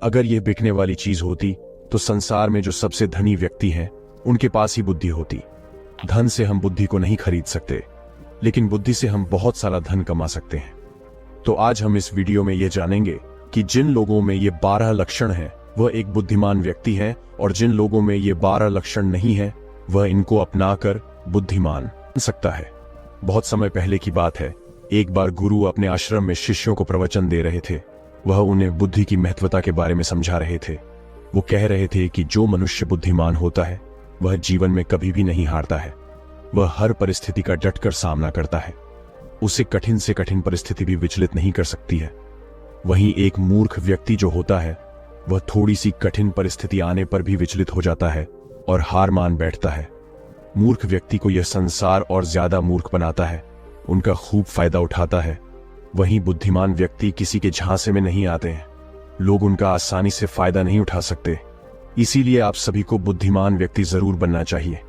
अगर यह बिकने वाली चीज होती तो संसार में जो सबसे धनी व्यक्ति हैं उनके पास ही बुद्धि होती। धन से हम बुद्धि को नहीं खरीद सकते, लेकिन बुद्धि से हम बहुत सारा धन कमा सकते हैं। तो आज हम इस वीडियो में यह जानेंगे कि जिन लोगों में ये 12 लक्षण हैं वह एक बुद्धिमान व्यक्ति है, और जिन लोगों में ये 12 लक्षण नहीं है वह इनको अपनाकर बुद्धिमान बन सकता है। बहुत समय पहले की बात है, एक बार गुरु अपने आश्रम में शिष्यों को प्रवचन दे रहे थे। वह उन्हें बुद्धि की महत्वता के बारे में समझा रहे थे। वो कह रहे थे कि जो मनुष्य बुद्धिमान होता है वह जीवन में कभी भी नहीं हारता है। वह हर परिस्थिति का डटकर सामना करता है। उसे कठिन से कठिन परिस्थिति भी विचलित नहीं कर सकती है। वहीं एक मूर्ख व्यक्ति जो होता है वह थोड़ी सी कठिन परिस्थिति आने पर भी विचलित हो जाता है और हार मान बैठता है। मूर्ख व्यक्ति को यह संसार और ज्यादा मूर्ख बनाता है, उनका खूब फायदा उठाता है। वहीं बुद्धिमान व्यक्ति किसी के झांसे में नहीं आते हैं, लोग उनका आसानी से फायदा नहीं उठा सकते। इसीलिए आप सभी को बुद्धिमान व्यक्ति जरूर बनना चाहिए,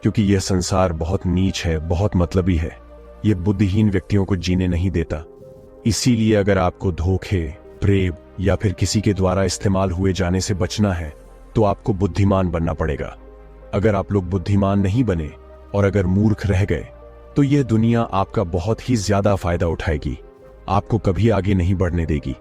क्योंकि यह संसार बहुत नीच है, बहुत मतलबी है। यह बुद्धिहीन व्यक्तियों को जीने नहीं देता। इसीलिए अगर आपको धोखे, प्रेम या फिर किसी के द्वारा इस्तेमाल हुए जाने से बचना है तो आपको बुद्धिमान बनना पड़ेगा। अगर आप लोग बुद्धिमान नहीं बने और अगर मूर्ख रह गए तो यह दुनिया आपका बहुत ही ज्यादा फायदा उठाएगी, आपको कभी आगे नहीं बढ़ने देगी।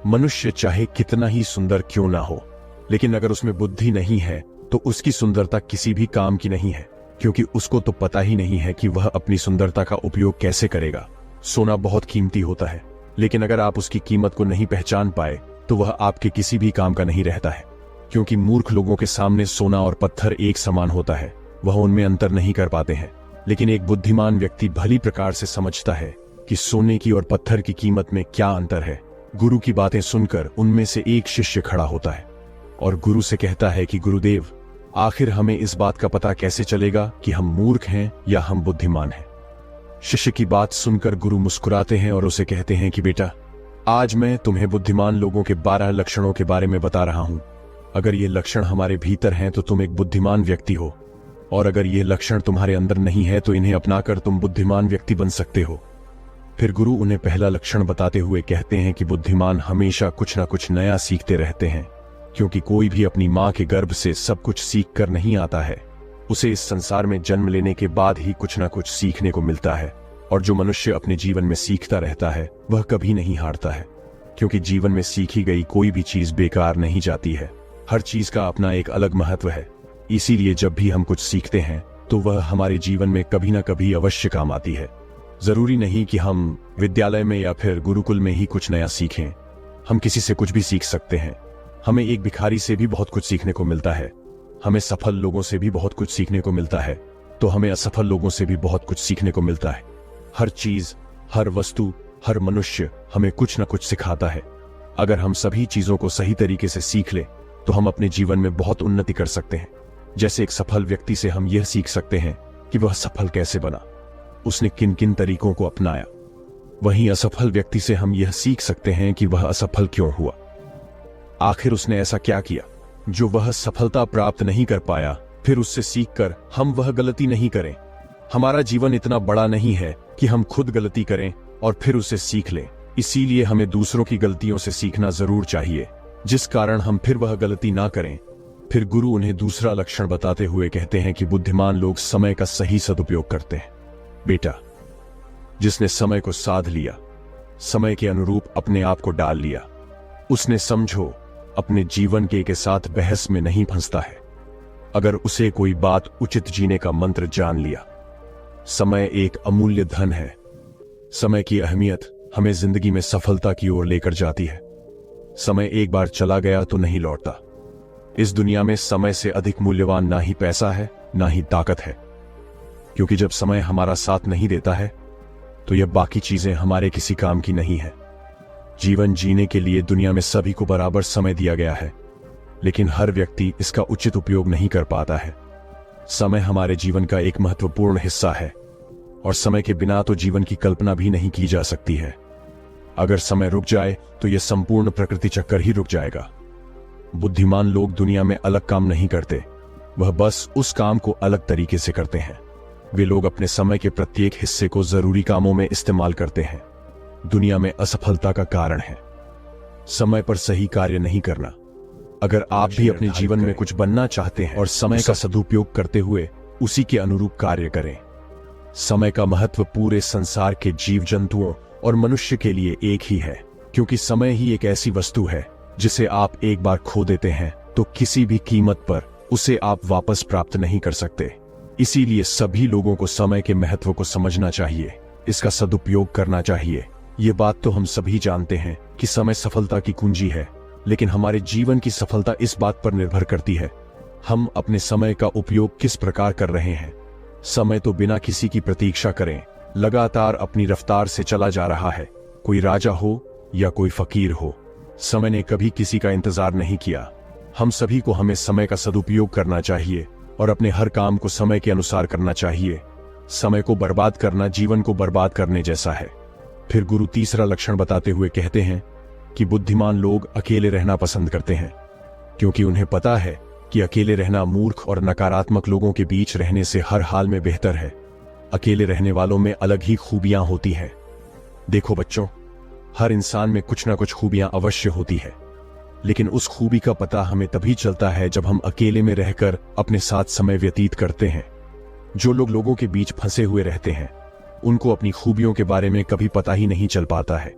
मनुष्य चाहे कितना ही सुंदर क्यों ना हो, लेकिन अगर उसमें बुद्धि नहीं है तो उसकी सुंदरता किसी भी काम की नहीं है, क्योंकि उसको तो पता ही नहीं है कि वह अपनी सुंदरता का उपयोग कैसे करेगा। सोना बहुत कीमती होता है, लेकिन अगर आप उसकी कीमत को नहीं पहचान पाए तो वह आपके किसी भी काम का नहीं रहता है। क्योंकि मूर्ख लोगों के सामने सोना और पत्थर एक समान होता है, वह उनमें अंतर नहीं कर पाते हैं। लेकिन एक बुद्धिमान व्यक्ति भली प्रकार से समझता है कि सोने की और पत्थर की कीमत में क्या अंतर है। गुरु की बातें सुनकर उनमें से एक शिष्य खड़ा होता है और गुरु से कहता है कि गुरुदेव, आखिर हमें इस बात का पता कैसे चलेगा कि हम मूर्ख हैं या हम बुद्धिमान हैं। शिष्य की बात सुनकर गुरु मुस्कुराते हैं और उसे कहते हैं कि बेटा, आज मैं तुम्हें बुद्धिमान लोगों के 12 लक्षणों के बारे में बता रहा हूं। अगर ये लक्षण हमारे भीतर हैं तो तुम एक बुद्धिमान व्यक्ति हो, और अगर ये लक्षण तुम्हारे अंदर नहीं है तो इन्हें अपनाकर तुम बुद्धिमान व्यक्ति बन सकते हो। फिर गुरु उन्हें पहला लक्षण बताते हुए कहते हैं कि बुद्धिमान हमेशा कुछ ना कुछ नया सीखते रहते हैं, क्योंकि कोई भी अपनी मां के गर्भ से सब कुछ सीख कर नहीं आता है। उसे इस संसार में जन्म लेने के बाद ही कुछ ना कुछ सीखने को मिलता है। और जो मनुष्य अपने जीवन में सीखता रहता है वह कभी नहीं हारता है, क्योंकि जीवन में सीखी गई कोई भी चीज बेकार नहीं जाती है। हर चीज का अपना एक अलग महत्व है। इसीलिए जब भी हम कुछ सीखते हैं तो वह हमारे जीवन में कभी ना कभी अवश्य काम आती है। जरूरी नहीं कि हम विद्यालय में या फिर गुरुकुल में ही कुछ नया सीखें, हम किसी से कुछ भी सीख सकते हैं। हमें एक भिखारी से भी बहुत कुछ सीखने को मिलता है, हमें सफल लोगों से भी बहुत कुछ सीखने को मिलता है, तो हमें असफल लोगों से भी बहुत कुछ सीखने को मिलता है। हर चीज, हर वस्तु, हर मनुष्य हमें कुछ न कुछ सिखाता है। अगर हम सभी चीजों को सही तरीके से सीख ले तो हम अपने जीवन में बहुत उन्नति कर सकते हैं। जैसे एक सफल व्यक्ति से हम यह सीख सकते हैं कि वह सफल कैसे बना, उसने किन किन तरीकों को अपनाया। वहीं असफल व्यक्ति से हम यह सीख सकते हैं कि वह असफल क्यों हुआ, आखिर उसने ऐसा क्या किया जो वह सफलता प्राप्त नहीं कर पाया। फिर उससे सीखकर हम वह गलती नहीं करें। हमारा जीवन इतना बड़ा नहीं है कि हम खुद गलती करें और फिर उसे सीख लें। इसीलिए हमें दूसरों की गलतियों से सीखना जरूर चाहिए, जिस कारण हम फिर वह गलती ना करें। फिर गुरु उन्हें दूसरा लक्षण बताते हुए कहते हैं कि बुद्धिमान लोग समय का सही सदुपयोग करते हैं। बेटा, जिसने समय को साध लिया, समय के अनुरूप अपने आप को डाल लिया, उसने समझो अपने जीवन के साथ बहस में नहीं फंसता है। अगर उसे कोई बात उचित जीने का मंत्र जान लिया। समय एक अमूल्य धन है। समय की अहमियत हमें जिंदगी में सफलता की ओर लेकर जाती है। समय एक बार चला गया तो नहीं लौटता। इस दुनिया में समय से अधिक मूल्यवान ना ही पैसा है ना ही ताकत है, क्योंकि जब समय हमारा साथ नहीं देता है तो यह बाकी चीजें हमारे किसी काम की नहीं है। जीवन जीने के लिए दुनिया में सभी को बराबर समय दिया गया है, लेकिन हर व्यक्ति इसका उचित उपयोग नहीं कर पाता है। समय हमारे जीवन का एक महत्वपूर्ण हिस्सा है और समय के बिना तो जीवन की कल्पना भी नहीं की जा सकती है। अगर समय रुक जाए तो यह संपूर्ण प्रकृति चक्कर ही रुक जाएगा। बुद्धिमान लोग दुनिया में अलग काम नहीं करते, वह बस उस काम को अलग तरीके से करते हैं। वे लोग अपने समय के प्रत्येक हिस्से को जरूरी कामों में इस्तेमाल करते हैं। दुनिया में असफलता का कारण है समय पर सही कार्य नहीं करना। अगर आप भी अपने जीवन में कुछ बनना चाहते हैं और समय का सदुपयोग करते हुए उसी के अनुरूप कार्य करें। समय का महत्व पूरे संसार के जीव जंतुओं और मनुष्य के लिए एक ही है, क्योंकि समय ही एक ऐसी वस्तु है जिसे आप एक बार खो देते हैं तो किसी भी कीमत पर उसे आप वापस प्राप्त नहीं कर सकते। इसीलिए सभी लोगों को समय के महत्व को समझना चाहिए, इसका सदुपयोग करना चाहिए। ये बात तो हम सभी जानते हैं कि समय सफलता की कुंजी है, लेकिन हमारे जीवन की सफलता इस बात पर निर्भर करती है हम अपने समय का उपयोग किस प्रकार कर रहे हैं। समय तो बिना किसी की प्रतीक्षा करें लगातार अपनी रफ्तार से चला जा रहा है। कोई राजा हो या कोई फकीर हो, समय ने कभी किसी का इंतजार नहीं किया। हम सभी को हमें समय का सदुपयोग करना चाहिए और अपने हर काम को समय के अनुसार करना चाहिए। समय को बर्बाद करना जीवन को बर्बाद करने जैसा है। फिर गुरु तीसरा लक्षण बताते हुए कहते हैं कि बुद्धिमान लोग अकेले रहना पसंद करते हैं, क्योंकि उन्हें पता है कि अकेले रहना मूर्ख और नकारात्मक लोगों के बीच रहने से हर हाल में बेहतर है। अकेले रहने वालों में अलग ही खूबियां होती है। देखो बच्चों, हर इंसान में कुछ ना कुछ खूबियां अवश्य होती है, लेकिन उस खूबी का पता हमें तभी चलता है जब हम अकेले में रहकर अपने साथ समय व्यतीत करते हैं। जो लोग लोगों के बीच फंसे हुए रहते हैं उनको अपनी खूबियों के बारे में कभी पता ही नहीं चल पाता है,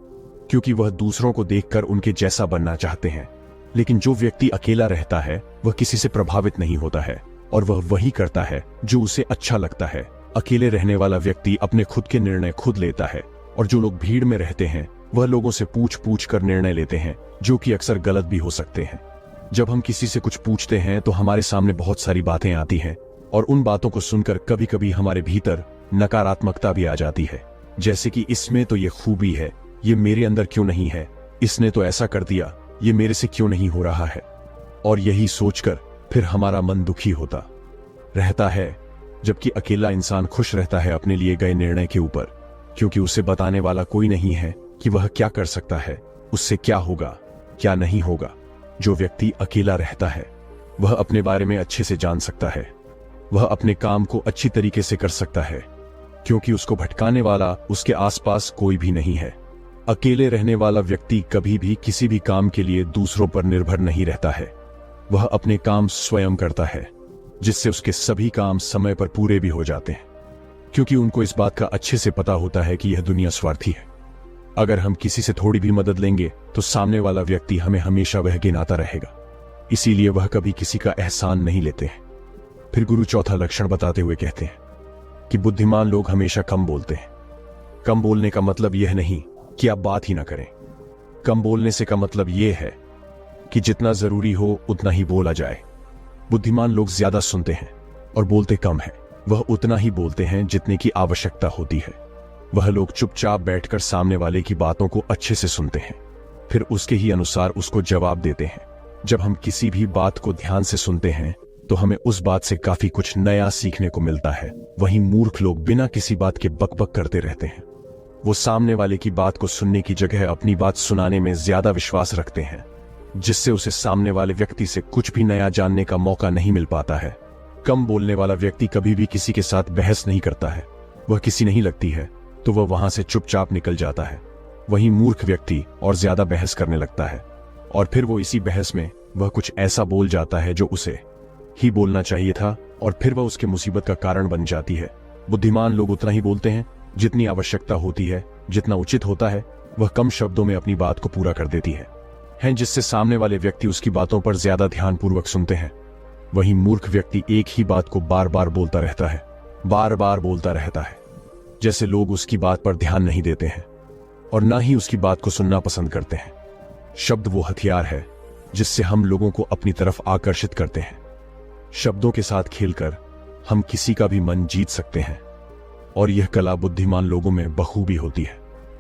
क्योंकि वह दूसरों को देखकर उनके जैसा बनना चाहते हैं। लेकिन जो व्यक्ति अकेला रहता है वह किसी से प्रभावित नहीं होता है और वह वही करता है जो उसे अच्छा लगता है। अकेले रहने वाला व्यक्ति अपने खुद के निर्णय खुद लेता है, और जो लोग भीड़ में रहते हैं वह लोगों से पूछ पूछ कर निर्णय लेते हैं, जो कि अक्सर गलत भी हो सकते हैं। जब हम किसी से कुछ पूछते हैं तो हमारे सामने बहुत सारी बातें आती हैं, और उन बातों को सुनकर कभी कभी हमारे भीतर नकारात्मकता भी आ जाती है, जैसे कि इसमें तो ये खूबी है, ये मेरे अंदर क्यों नहीं है, इसने तो ऐसा कर दिया, ये मेरे से क्यों नहीं हो रहा है। और यही सोचकर फिर हमारा मन दुखी होता रहता है, जबकि अकेला इंसान खुश रहता है अपने लिए गए निर्णय के ऊपर, क्योंकि उसे बताने वाला कोई नहीं है कि वह क्या कर सकता है, उससे क्या होगा क्या नहीं होगा। जो व्यक्ति अकेला रहता है वह अपने बारे में अच्छे से जान सकता है, वह अपने काम को अच्छी तरीके से कर सकता है, क्योंकि उसको भटकाने वाला उसके आसपास कोई भी नहीं है। अकेले रहने वाला व्यक्ति कभी भी किसी भी काम के लिए दूसरों पर निर्भर नहीं रहता है, वह अपने काम स्वयं करता है, जिससे उसके सभी काम समय पर पूरे भी हो जाते हैं, क्योंकि उनको इस बात का अच्छे से पता होता है कि यह दुनिया स्वार्थी है। अगर हम किसी से थोड़ी भी मदद लेंगे तो सामने वाला व्यक्ति हमें हमेशा वह गिनाता रहेगा, इसीलिए वह कभी किसी का एहसान नहीं लेते हैं। फिर गुरु चौथा लक्षण बताते हुए कहते हैं कि बुद्धिमान लोग हमेशा कम बोलते हैं। कम बोलने का मतलब यह नहीं कि आप बात ही ना करें। कम बोलने से का मतलब यह है कि जितना जरूरी हो उतना ही बोला जाए। बुद्धिमान लोग ज्यादा सुनते हैं और बोलते कम है। वह उतना ही बोलते हैं जितने की आवश्यकता होती है। वह लोग चुपचाप बैठकर सामने वाले की बातों को अच्छे से सुनते हैं, फिर उसके ही अनुसार उसको जवाब देते हैं। जब हम किसी भी बात को ध्यान से सुनते हैं तो हमें उस बात से काफी कुछ नया सीखने को मिलता है। वहीं मूर्ख लोग बिना किसी बात के बकबक करते रहते हैं। वो सामने वाले की बात को सुनने की जगह अपनी बात सुनाने में ज्यादा विश्वास रखते हैं, जिससे उसे सामने वाले व्यक्ति से कुछ भी नया जानने का मौका नहीं मिल पाता है। कम बोलने वाला व्यक्ति कभी भी किसी के साथ बहस नहीं करता है। वह किसी नहीं लगती है तो वह वहां से चुपचाप निकल जाता है। वहीं मूर्ख व्यक्ति और ज्यादा बहस करने लगता है, और फिर वो इसी बहस में वह कुछ ऐसा बोल जाता है जो उसे ही बोलना चाहिए था, और फिर वह उसके मुसीबत का कारण बन जाती है। बुद्धिमान लोग उतना ही बोलते हैं जितनी आवश्यकता होती है, जितना उचित होता है। वह कम शब्दों में अपनी बात को पूरा कर देती है, जिससे सामने वाले व्यक्ति उसकी बातों पर ज्यादा ध्यानपूर्वक सुनते हैं। वहीं मूर्ख व्यक्ति एक ही बात को बार बार बोलता रहता है, बार बार बोलता रहता है, जैसे लोग उसकी बात पर ध्यान नहीं देते हैं और ना ही उसकी बात को सुनना पसंद करते हैं। शब्द वो हथियार है जिससे हम लोगों को अपनी तरफ आकर्षित करते हैं। शब्दों के साथ खेलकर हम किसी का भी मन जीत सकते हैं, और यह कला बुद्धिमान लोगों में बखूबी होती है।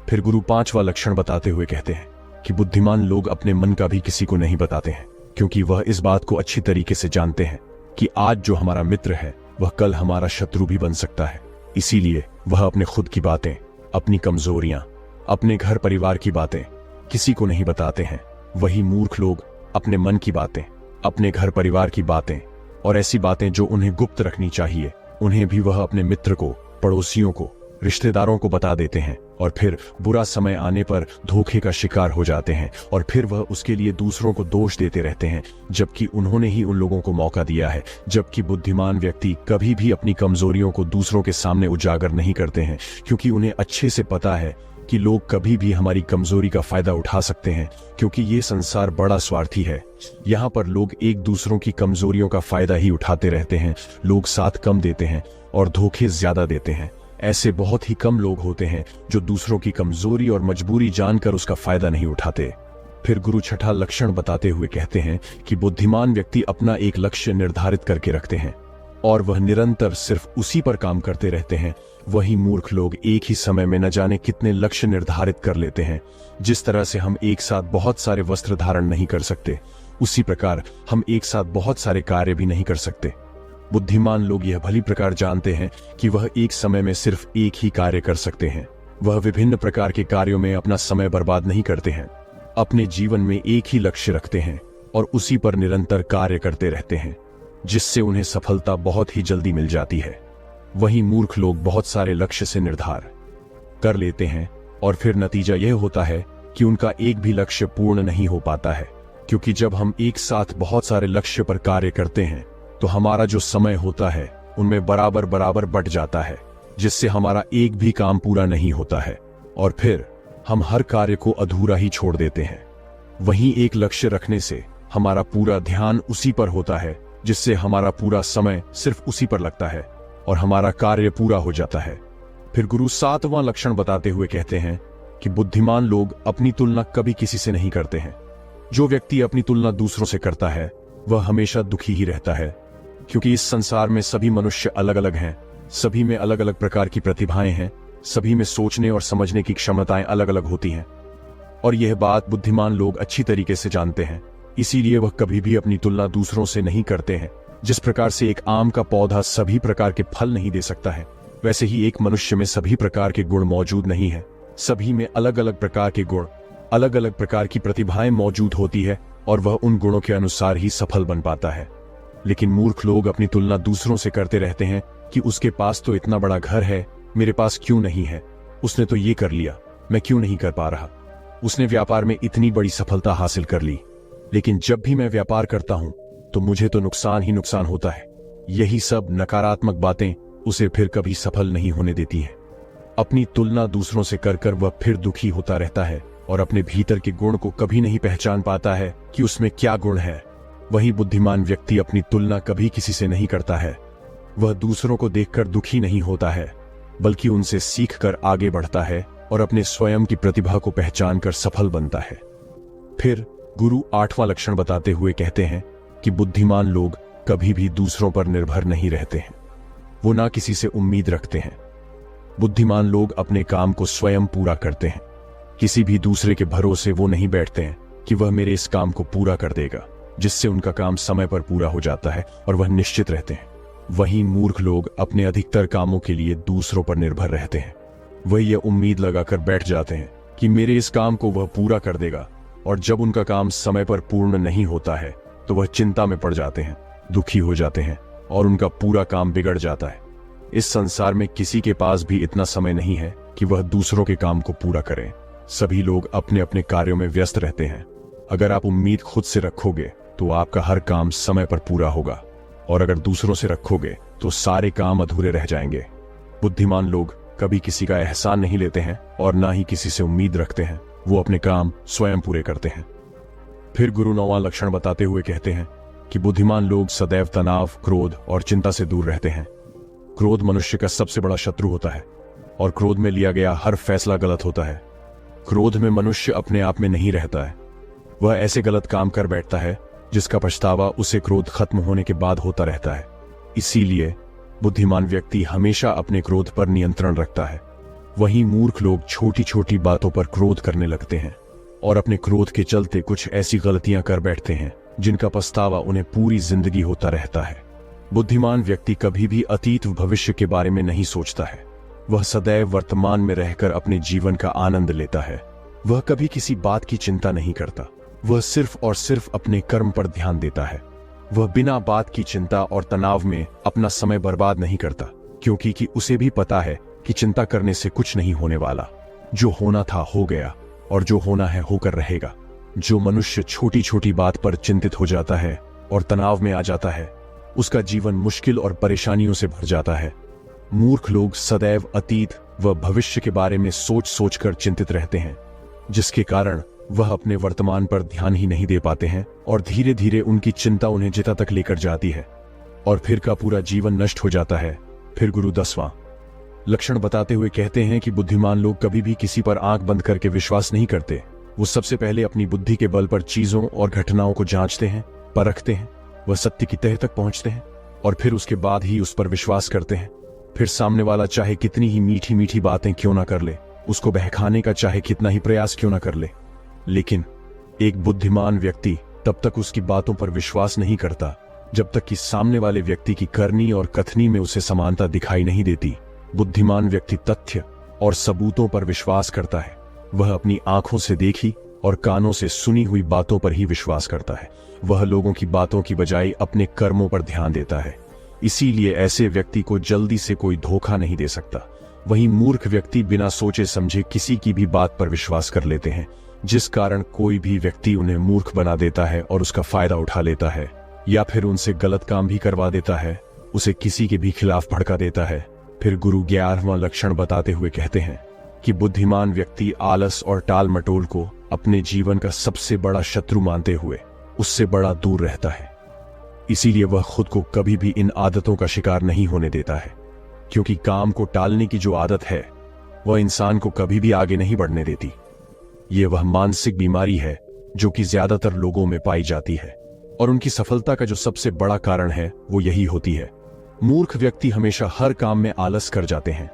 फिर गुरु पांचवा लक्षण बताते हुए कहते हैं कि बुद्धिमान लोग अपने मन का भी किसी को नहीं बताते हैं, क्योंकि वह इस बात को अच्छी तरीके से जानते हैं कि आज जो हमारा मित्र है वह कल हमारा शत्रु भी बन सकता है। इसीलिए वह अपने खुद की बातें, अपनी कमजोरियां, अपने घर परिवार की बातें किसी को नहीं बताते हैं। वही मूर्ख लोग अपने मन की बातें, अपने घर परिवार की बातें और ऐसी बातें जो उन्हें गुप्त रखनी चाहिए, उन्हें भी वह अपने मित्र को, पड़ोसियों को रिश्तेदारों को बता देते हैं और फिर बुरा समय आने पर धोखे का शिकार हो जाते हैं और फिर वह उसके लिए दूसरों को दोष देते रहते हैं, जबकि उन्होंने ही उन लोगों को मौका दिया है। जबकि बुद्धिमान व्यक्ति कभी भी अपनी कमजोरियों को दूसरों के सामने उजागर नहीं करते हैं, क्योंकि उन्हें अच्छे से पता है कि लोग कभी भी हमारी कमजोरी का फायदा उठा सकते हैं, क्योंकि ये संसार बड़ा स्वार्थी है। यहाँ पर लोग एक दूसरों की कमजोरियों का फायदा ही उठाते रहते हैं। लोग साथ कम देते हैं और धोखे ज्यादा देते हैं। ऐसे बहुत ही कम लोग होते हैं जो दूसरों की कमजोरी और मजबूरी जानकर उसका फायदा नहीं उठाते। फिर गुरु छठा लक्षण बताते हुए कहते हैं कि बुद्धिमान व्यक्ति अपना एक लक्ष्य निर्धारित करके रखते हैं और वह निरंतर सिर्फ उसी पर काम करते रहते हैं। वही मूर्ख लोग एक ही समय में न जाने कितने लक्ष्य निर्धारित कर लेते हैं। जिस तरह से हम एक साथ बहुत सारे वस्त्र धारण नहीं कर सकते, उसी प्रकार हम एक साथ बहुत सारे कार्य भी नहीं कर सकते। बुद्धिमान लोग यह भली प्रकार जानते हैं कि वह एक समय में सिर्फ एक ही कार्य कर सकते हैं। वह विभिन्न प्रकार के कार्यों में अपना समय बर्बाद नहीं करते हैं। अपने जीवन में एक ही लक्ष्य रखते हैं और उसी पर निरंतर कार्य करते रहते हैं, जिससे उन्हें सफलता बहुत ही जल्दी मिल जाती है। वहीं मूर्ख लोग बहुत सारे लक्ष्य से निर्धार कर लेते हैं और फिर नतीजा यह होता है कि उनका एक भी लक्ष्य पूर्ण नहीं हो पाता है, क्योंकि जब हम एक साथ बहुत सारे लक्ष्य पर कार्य करते हैं तो हमारा जो समय होता है उनमें बराबर बराबर बट जाता है, जिससे हमारा एक भी काम पूरा नहीं होता है और फिर हम हर कार्य को अधूरा ही छोड़ देते हैं। वहीं एक लक्ष्य रखने से हमारा पूरा ध्यान उसी पर होता है, जिससे हमारा पूरा समय सिर्फ उसी पर लगता है और हमारा कार्य पूरा हो जाता है। फिर गुरु सातवां लक्षण बताते हुए कहते हैं कि बुद्धिमान लोग अपनी तुलना कभी किसी से नहीं करते हैं। जो व्यक्ति अपनी तुलना दूसरों से करता है वह हमेशा दुखी ही रहता है, क्योंकि इस संसार में सभी मनुष्य अलग अलग हैं, सभी में अलग अलग प्रकार की प्रतिभाएं हैं, सभी में सोचने और समझने की क्षमताएं अलग अलग होती हैं और यह बात बुद्धिमान लोग अच्छी तरीके से जानते हैं। इसीलिए वह कभी भी अपनी तुलना दूसरों से नहीं करते हैं। जिस प्रकार से एक आम का पौधा सभी प्रकार के फल नहीं दे सकता है, वैसे ही एक मनुष्य में सभी प्रकार के गुण मौजूद नहीं है। सभी में अलग अलग प्रकार के गुण, अलग अलग प्रकार की प्रतिभाएं मौजूद होती है और वह उन गुणों के अनुसार ही सफल बन पाता है। लेकिन मूर्ख लोग अपनी तुलना दूसरों से करते रहते हैं कि उसके पास तो इतना बड़ा घर है, मेरे पास क्यों नहीं है, उसने तो ये कर लिया, मैं क्यों नहीं कर पा रहा, उसने व्यापार में इतनी बड़ी सफलता हासिल कर ली, लेकिन जब भी मैं व्यापार करता हूं तो मुझे तो नुकसान ही नुकसान होता है। यही सब नकारात्मक बातें उसे फिर कभी सफल नहीं होने देती हैं। अपनी तुलना दूसरों से कर कर वह फिर दुखी होता रहता है और अपने भीतर के गुण को कभी नहीं पहचान पाता है कि उसमें क्या गुण है। वही बुद्धिमान व्यक्ति अपनी तुलना कभी किसी से नहीं करता है। वह दूसरों को देखकर दुखी नहीं होता है, बल्कि उनसे सीखकर आगे बढ़ता है और अपने स्वयं की प्रतिभा को पहचान कर सफल बनता है। फिर गुरु आठवां लक्षण बताते हुए कहते हैं कि बुद्धिमान लोग कभी भी दूसरों पर निर्भर नहीं रहते हैं। वो ना किसी से उम्मीद रखते हैं। बुद्धिमान लोग अपने काम को स्वयं पूरा करते हैं। किसी भी दूसरे के भरोसे वो नहीं बैठते हैं कि वह मेरे इस काम को पूरा कर देगा, जिससे उनका काम समय पर पूरा हो जाता है और वह निश्चित रहते हैं। वहीं मूर्ख लोग अपने अधिकतर कामों के लिए दूसरों पर निर्भर रहते हैं। वह यह उम्मीद लगाकर बैठ जाते हैं कि मेरे इस काम को वह पूरा कर देगा, और जब उनका काम समय पर पूर्ण नहीं होता है तो वह चिंता में पड़ जाते हैं, दुखी हो जाते हैं और उनका पूरा काम बिगड़ जाता है। इस संसार में किसी के पास भी इतना समय नहीं है कि वह दूसरों के काम को पूरा करें। सभी लोग अपने अपने कार्यों में व्यस्त रहते हैं। अगर आप उम्मीद खुद से रखोगे तो आपका हर काम समय पर पूरा होगा, और अगर दूसरों से रखोगे तो सारे काम अधूरे रह जाएंगे। बुद्धिमान लोग कभी किसी का एहसान नहीं लेते हैं और ना ही किसी से उम्मीद रखते हैं। वो अपने काम स्वयं पूरे करते हैं। फिर गुरु नौवां लक्षण बताते हुए कहते हैं कि बुद्धिमान लोग सदैव तनाव, क्रोध और चिंता से दूर रहते हैं। क्रोध मनुष्य का सबसे बड़ा शत्रु होता है और क्रोध में लिया गया हर फैसला गलत होता है। क्रोध में मनुष्य अपने आप में नहीं रहता है। वह ऐसे गलत काम कर बैठता है जिसका पछतावा उसे क्रोध खत्म होने के बाद होता रहता है। इसीलिए बुद्धिमान व्यक्ति हमेशा अपने क्रोध पर नियंत्रण रखता है। वहीं मूर्ख लोग छोटी छोटी बातों पर क्रोध करने लगते हैं और अपने क्रोध के चलते कुछ ऐसी गलतियां कर बैठते हैं जिनका पछतावा उन्हें पूरी जिंदगी होता रहता है। बुद्धिमान व्यक्ति कभी भी अतीत व भविष्य के बारे में नहीं सोचता है। वह सदैव वर्तमान में रहकर अपने जीवन का आनंद लेता है। वह कभी किसी बात की चिंता नहीं करता। वह सिर्फ और सिर्फ अपने कर्म पर ध्यान देता है। वह बिना बात की चिंता और तनाव में अपना समय बर्बाद नहीं करता, क्योंकि उसे भी पता है कि चिंता करने से कुछ नहीं होने वाला। जो होना था हो गया, और जो होना है होकर रहेगा। जो मनुष्य छोटी छोटी बात पर चिंतित हो जाता है और तनाव में आ जाता है, उसका जीवन मुश्किल और परेशानियों से भर जाता है। मूर्ख लोग सदैव अतीत व भविष्य के बारे में सोच सोच कर चिंतित रहते हैं, जिसके कारण वह अपने वर्तमान पर ध्यान ही नहीं दे पाते हैं, और धीरे धीरे उनकी चिंता उन्हें जिता तक लेकर जाती है, और फिर का पूरा जीवन नष्ट हो जाता है। फिर गुरु 10वां लक्षण बताते हुए कहते हैं कि बुद्धिमान लोग कभी भी किसी पर आंख बंद करके विश्वास नहीं करते। वो सबसे पहले अपनी बुद्धि के बल पर चीजों और घटनाओं को जांचते हैं, परखते हैं, वह सत्य की तह तक पहुंचते हैं, और फिर उसके बाद ही उस पर विश्वास करते हैं। फिर सामने वाला चाहे कितनी ही मीठी मीठी बातें क्यों ना कर ले, उसको बहकाने का चाहे कितना ही प्रयास क्यों ना कर ले, लेकिन एक बुद्धिमान व्यक्ति तब तक उसकी बातों पर विश्वास नहीं करता जब तक कि सामने वाले व्यक्ति की करनी और कथनी में उसे समानता दिखाई नहीं देती। बुद्धिमान व्यक्ति तथ्य और सबूतों पर विश्वास करता है। वह अपनी आंखों से देखी और कानों से सुनी हुई बातों पर ही विश्वास करता है। वह लोगों की बातों की बजाय अपने कर्मों पर ध्यान देता है। इसीलिए ऐसे व्यक्ति को जल्दी से कोई धोखा नहीं दे सकता। वहीं मूर्ख व्यक्ति बिना सोचे समझे किसी की भी बात पर विश्वास कर लेते हैं, जिस कारण कोई भी व्यक्ति उन्हें मूर्ख बना देता है और उसका फायदा उठा लेता है, या फिर उनसे गलत काम भी करवा देता है, उसे किसी के भी खिलाफ भड़का देता है। फिर गुरु 11वां लक्षण बताते हुए कहते हैं कि बुद्धिमान व्यक्ति आलस और टाल मटोल को अपने जीवन का सबसे बड़ा शत्रु मानते हुए उससे बड़ा दूर रहता है। इसीलिए वह खुद को कभी भी इन आदतों का शिकार नहीं होने देता है, क्योंकि काम को टालने की जो आदत है वह इंसान को कभी भी आगे नहीं बढ़ने देती। ये वह मानसिक बीमारी है जो कि ज्यादातर लोगों में पाई जाती है, और उनकी सफलता का जो सबसे बड़ा कारण है वो यही होती है। मूर्ख व्यक्ति हमेशा हर काम में आलस कर जाते हैं।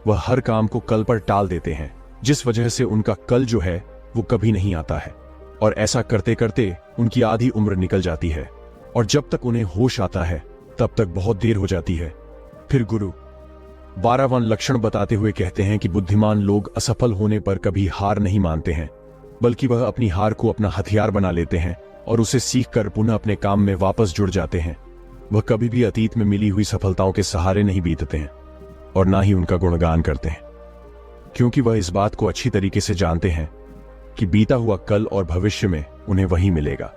वह हर काम को कल पर टाल देते हैं, जिस वजह से उनका कल जो है वो कभी नहीं आता है, और ऐसा करते करते उनकी आधी उम्र निकल जाती है, और जब तक उन्हें होश आता है तब तक बहुत देर हो जाती है। फिर गुरु 12वां लक्षण बताते हुए कहते हैं कि बुद्धिमान लोग असफल होने पर कभी हार नहीं मानते हैं, बल्कि वह अपनी हार को अपना हथियार बना लेते हैं और उसे सीखकर पुनः अपने काम में वापस जुड़ जाते हैं। वह कभी भी अतीत में मिली हुई सफलताओं के सहारे नहीं बीतते हैं, और ना ही उनका गुणगान करते हैं, क्योंकि वह इस बात को अच्छी तरीके से जानते हैं कि बीता हुआ कल और भविष्य में उन्हें वही मिलेगा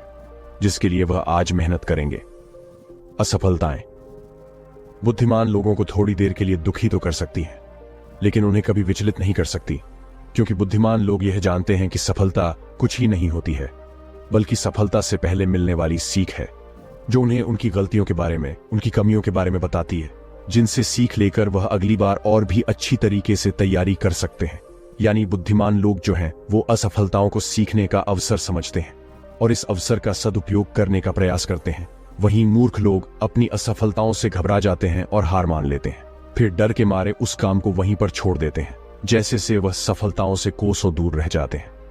जिसके लिए वह आज मेहनत करेंगे। असफलताएं बुद्धिमान लोगों को थोड़ी देर के लिए दुखी तो कर सकती हैं, लेकिन उन्हें कभी विचलित नहीं कर सकती, क्योंकि बुद्धिमान लोग यह जानते हैं कि सफलता कुछ ही नहीं होती है, बल्कि सफलता से पहले मिलने वाली सीख है, जो उन्हें उनकी गलतियों के बारे में, उनकी कमियों के बारे में बताती है, जिनसे सीख लेकर वह अगली बार और भी अच्छी तरीके से तैयारी कर सकते हैं। यानी बुद्धिमान लोग जो हैं वो असफलताओं को सीखने का अवसर समझते हैं और इस अवसर का सदुपयोग करने का प्रयास करते हैं। वहीं मूर्ख लोग अपनी असफलताओं से घबरा जाते हैं और हार मान लेते हैं, फिर डर के मारे उस काम को वहीं पर छोड़ देते हैं, जैसे से वह सफलताओं से कोसों दूर रह जाते हैं।